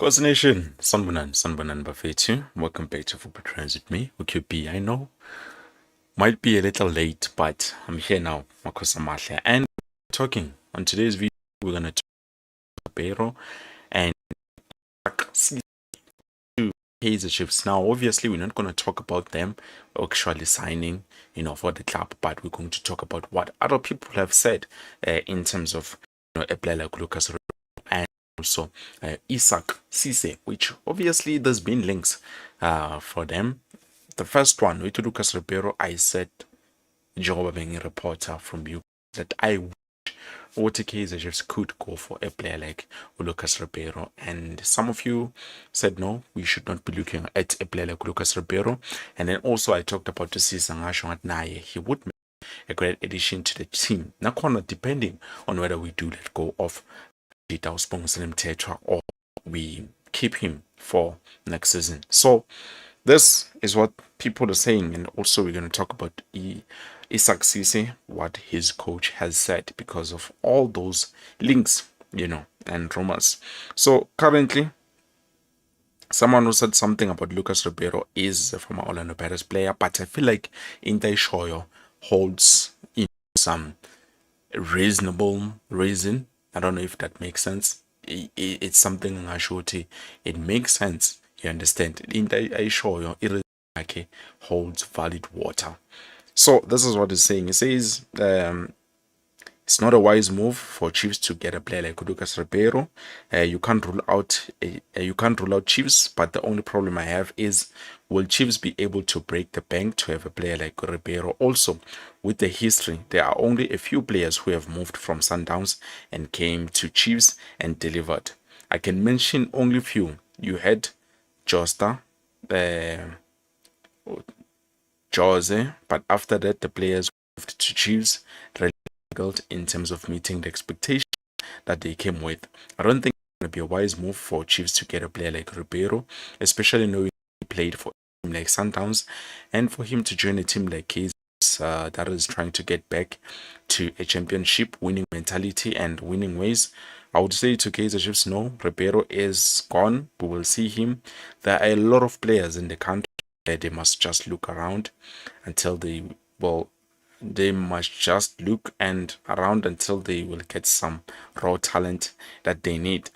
Course Nation, Sanbanan Bafetu. Welcome back to Football Trends with me, OQB. I know, might be a little late, but I'm here now, Makosa Masha. And talking on today's video, we're going to talk about Ribeiro and Cisse Kaizer Chiefs. Now, obviously, we're not going to talk about them actually signing, for the club, but we're going to talk about what other people have said in terms of, a player like Lucas Ribeiro and also Isak, Cisse, which obviously there's been links for them. The first one, with Lucas Ribeiro, I said, Jehovah being a reporter from you, that I wish Kaizer Chiefs could go for a player like Lucas Ribeiro. And some of you said, no, we should not be looking at a player like Lucas Ribeiro. And then also I talked about Cisse at Naye. He would make a great addition to the team. Now, depending on whether we do let go of Tetra or we keep him for next season. So this is what people are saying, and also we're going to talk about Isak Cisse, what his coach has said because of all those links, and rumors. So currently, someone who said something about Lucas Ribeiro is a former Orlando Pirates player, but I feel like Intai Shoyo holds some reasonable reason. I don't know if that makes sense. It's something Ashoti. It makes sense. You understand? I show you it holds valid water. So this is what it's saying. It says it's not a wise move for Chiefs to get a player like Lucas Ribeiro. You can't rule out Chiefs, but the only problem I have is, will Chiefs be able to break the bank to have a player like Ribeiro? Also, with the history, there are only a few players who have moved from Sundowns and came to Chiefs and delivered. I can mention only few. You had Josta, Jose, but after that, the players moved to Chiefs in terms of meeting the expectation that they came with. I don't think it's going to be a wise move for Chiefs to get a player like Ribeiro, especially knowing he played for a team like Sundowns, and for him to join a team like Kaizer that is trying to get back to a championship winning mentality and winning ways. I would say to Kaizer Chiefs, no, Ribeiro is gone. We will see him. There are a lot of players in the country that they must just look around until they must just look and around until they will get some raw talent that they need.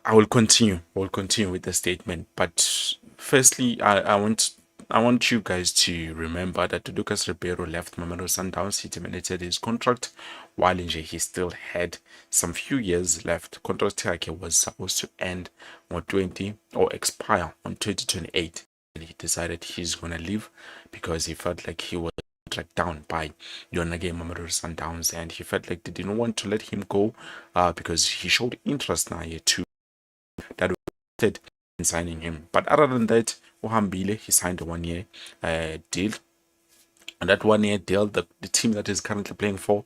I will continue with the statement, but firstly, I want you guys to remember that Lucas Ribeiro left Mamelodi Sundowns. He terminated his contract while he still had some few years left. Contract was supposed to end on 20 or expire on 2028. And he decided he's gonna leave because he felt like he was dragged down by Yonage Mamelodi Sundowns, and he felt like they didn't want to let him go because he showed interest now too that in signing him. But other than that, Ohambile, he signed a 1 year deal. And that 1 year deal, the team that is currently playing for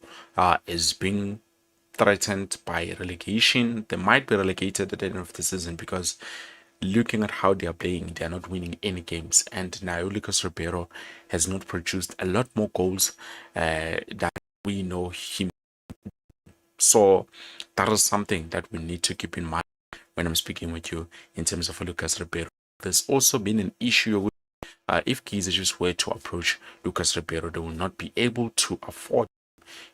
is being threatened by relegation. They might be relegated at the end of the season because looking at how they are playing, they are not winning any games. And now Lucas Ribeiro has not produced a lot more goals than we know him. So that is something that we need to keep in mind when I'm speaking with you in terms of Lucas Ribeiro. There's also been an issue with if Kaizer just were to approach Lucas Ribeiro, they will not be able to afford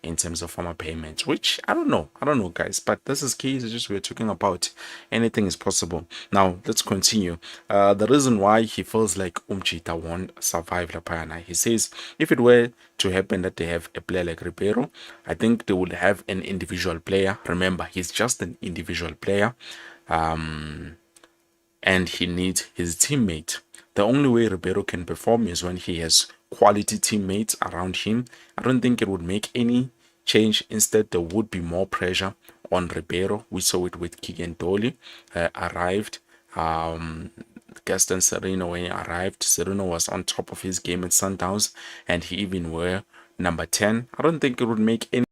in terms of former payments, which I don't know, guys, but this is Kaizer just we're talking about. Anything is possible. Now let's continue. The reason why he feels like Umchita won't survive Lapayana, he says if it were to happen that they have a player like Ribeiro, I think they would have an individual player. Remember, he's just an individual player, and he needs his teammate. The only way Ribeiro can perform is when he has quality teammates around him. I don't think it would make any change. Instead, there would be more pressure on Ribeiro. We saw it with Keegan Dolly arrived. Gaston Sereno, when he arrived, Sereno was on top of his game at Sundowns, and he even were number 10. I don't think it would make any,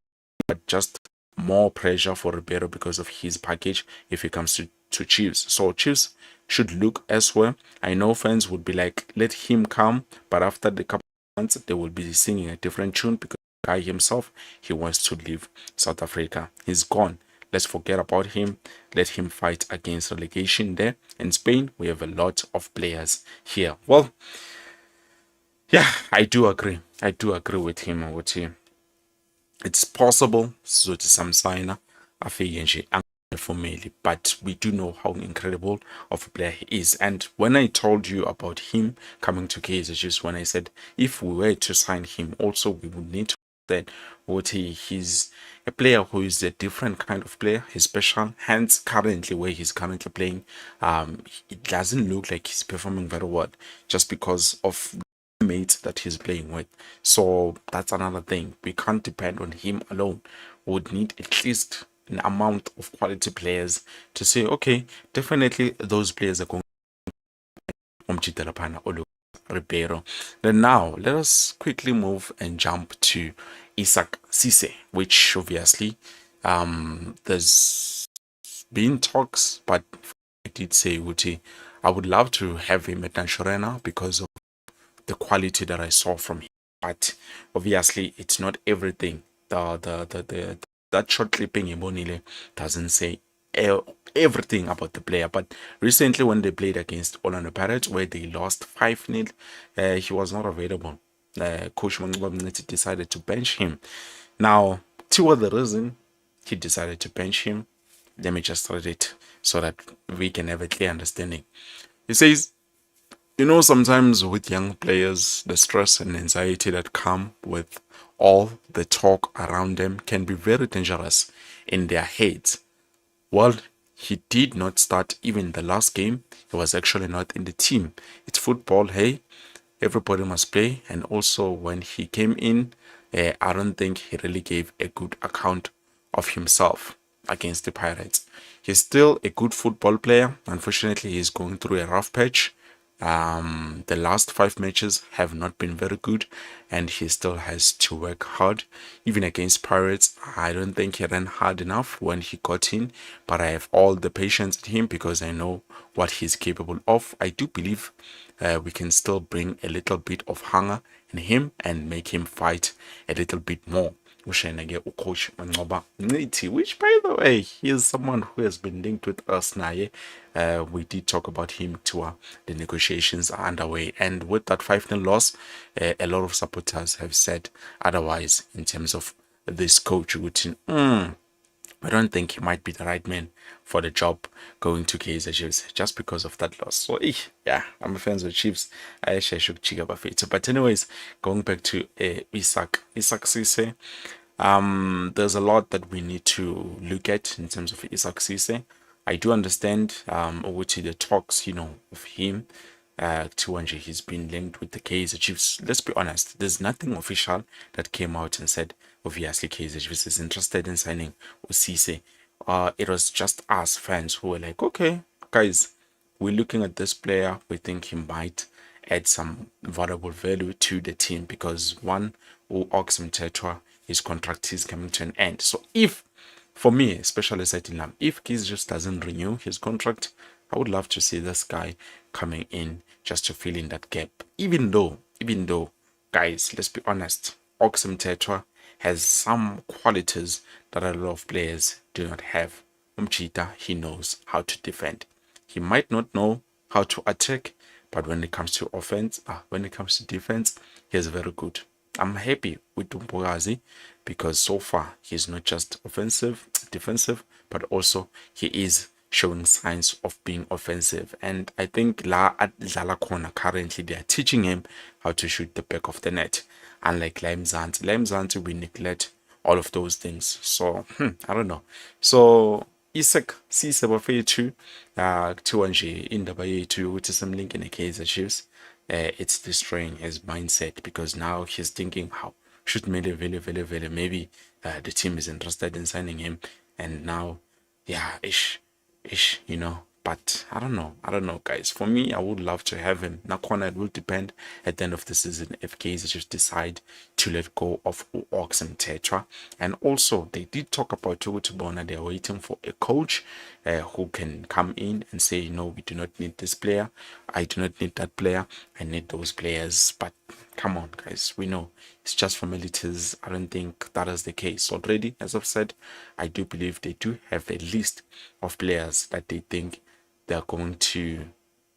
but just more pressure for Ribeiro because of his package if he comes to Chiefs. So Chiefs should look elsewhere. I know fans would be like, let him come, but after the couple of months, they will be singing a different tune because the guy himself, he wants to leave South Africa. He's gone. let's forget about him. Let him fight against relegation there. In Spain, we have a lot of players here. Well, yeah, I do agree. I do agree with him. It's possible so to some signer afike nje angifumeli, but we do know how incredible of a player he is. And when I told you about him coming to Kaizer, just when I said if we were to sign him, also we would need to that he's a player who is a different kind of player. He's special. Hence, currently where he's currently playing, it doesn't look like he's performing very well just because of mates that he's playing with. So that's another thing. We can't depend on him alone. We would need at least an amount of quality players to say, okay, definitely those players are going to Ribeiro. Then now let us quickly move and jump to Isak Cisse, which obviously there's been talks, but I did say Uti, I would love to have him at Nanshorena because of the quality that I saw from him. But obviously, it's not everything. The that short clipping Ibonile doesn't say everything about the player. But recently, when they played against Orlando Pirates, where they lost 5-0, he was not available. Coach Mangubabneti decided to bench him. Now, two other reasons he decided to bench him. Let me just read it so that we can have a clear understanding. He says, sometimes with young players, the stress and anxiety that come with all the talk around them can be very dangerous in their heads. Well, he did not start even the last game. He was actually not in the team. It's football, hey. Everybody must play. And also, when he came in, I don't think he really gave a good account of himself against the Pirates. He's still a good football player. Unfortunately, he's going through a rough patch. The last 5 matches have not been very good, and he still has to work hard. Even against Pirates, I don't think he ran hard enough when he got in, but I have all the patience in him because I know what he's capable of. I do believe we can still bring a little bit of hunger in him and make him fight a little bit more. Coach Mangoba Niti, which by the way, he is someone who has been linked with us now. We did talk about him to the negotiations are underway, and with that 5-0 loss, a lot of supporters have said otherwise in terms of this coach routine. I don't think he might be the right man for the job going to Kaizer Chiefs just because of that loss. So, yeah, I'm a fan of Chiefs. I actually should check about it. But anyways, going back to Isak Cisse, there's a lot that we need to look at in terms of Isak Cisse. I do understand which the talks, of him to Wanje, he's been linked with the Kaizer Chiefs. Let's be honest, there's nothing official that came out and said, obviously, Kaizer Chiefs is interested in signing Cisse. It was just us fans who were like, okay, guys, we're looking at this player. We think he might add some valuable value to the team because one, Oxum Tetra, his contract is coming to an end. So if, for me, especially setting up, if Kaizer just doesn't renew his contract, I would love to see this guy coming in just to fill in that gap. Even though, guys, let's be honest, Oxum Tetra has some qualities that a lot of players do not have. Umchita, he knows how to defend. He might not know how to attack, but when it comes to defense, he's very good. I'm happy with Dumbogazi because so far he's not just defensive, but also he is showing signs of being offensive. And I think La at Dlala Corner currently they are teaching him how to shoot the back of the net. Unlike Limzanti, we neglect all of those things. So I don't know. So Isak Cisse bafethu kuthiwa nje indaba yethu yokuthi simlinke ne-Kaizer Chiefs, it's destroying his mindset because now he's thinking how should maybe the team is interested in signing him, and now ish, but I don't know, guys. For me, I would love to have him. Nakona, it will depend at the end of the season if Kaizer just decide to let go of Oxum Tetra. And also, they did talk about Tugutubona. They are waiting for a coach who can come in and say, no, we do not need this player. I do not need that player. I need those players. But Come on, guys. We know it's just formalities. I don't think that is the case already. As I've said, I do believe they do have a list of players that they think they are going to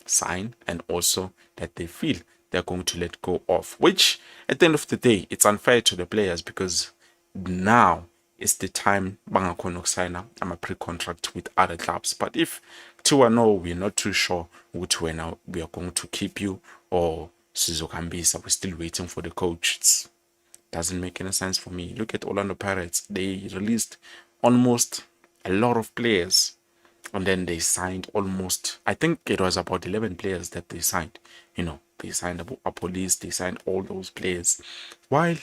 sign, and also that they feel they're going to let go of. Which, at the end of the day, it's unfair to the players because now it's the time bangakhona ukusayina a pre-contract with other clubs. But if Tua no, we're not too sure which way now we are going to keep you or Sizokambisa, we're still waiting for the coach. It doesn't make any sense for me. Look at Orlando Pirates. They released almost a lot of players and then they signed almost, I think it was about 11 players that they signed. They signed Police, they signed all those players. While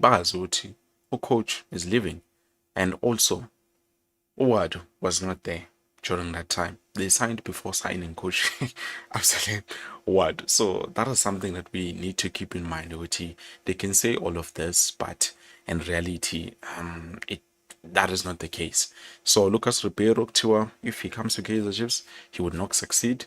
Bagazuti, who coach, is leaving. And also, Owadu was not there during that time. They signed before signing coach Absalom Owadu. So that is something that we need to keep in mind. They can say all of this, but in reality, that is not the case. So Lucas Ribeiro, Tua, if he comes to Kaizer Chiefs, he would not succeed.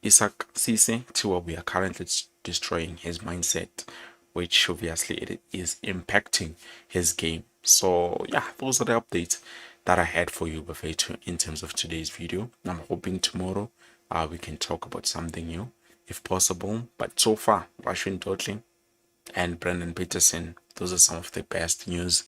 Isak, Cisse, Tua, we are currently destroying his mindset, which obviously it is impacting his game. So yeah, those are the updates that I had for you, Buffet, in terms of today's video. I'm hoping tomorrow we can talk about something new, if possible. But so far, Rashwin Totli and Brendan Peterson, those are some of the best news